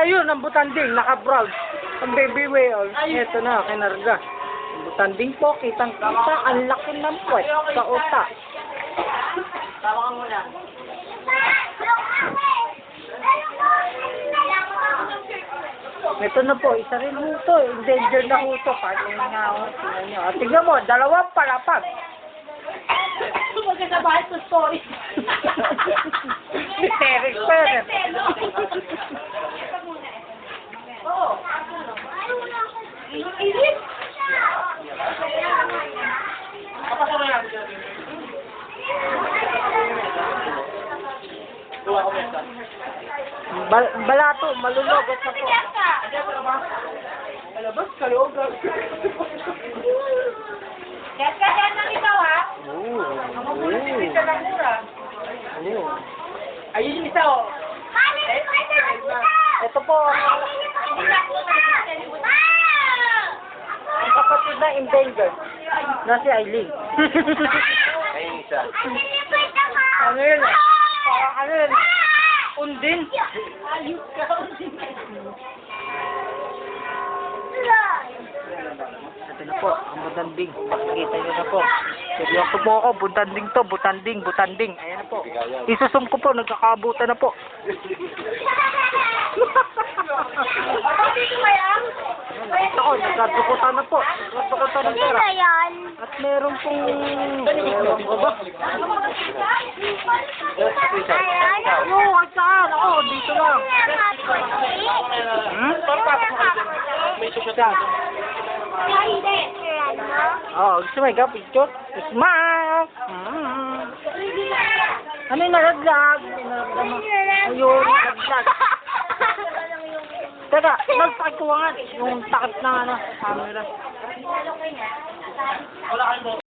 ayun, ang butanding, naka-brown. Ang baby whale. Ito na, kinarga. Ang butanding po, kitang-kita, ang laki ng puwet sa utak. Tawa ka muna. Ito na po, isa rin huto. Endangered na huto. Parang nga, tingnan mo, dalawang palapag. Maganda ba ito story? Mysterious pero. Oo. Ilis? Kapasok na yan. Balato, malulugot na po. Alabas, kaloob. Yes, kaya nang ikaw ha? Isa lang mura. Ayun yung isa oh. Ito po, ang kapatid na endangered. Na si Aileen. Ayun isa. Ano yun? Parang ano yun? Undin. Ayun ka, undin. Ito na po, ang butanding. Pakikita nyo na po. Seryoso po ako, butanding to, butanding. Ayan na po. Isusum ko po, nagkakabutan na po. Ito ko, nagkadukutan na po. Nagkadukutan na pera. At meron pong... Meron ko ba? Oo, at saan? Ako, dito lang. May susunod. Oh, gusto mo ikaw, picture? Smile! Ano yung nalaglag? Ayun, nalaglag. Teka, nagpakikuha nga. Yung takip na ano, camera. Wala kayong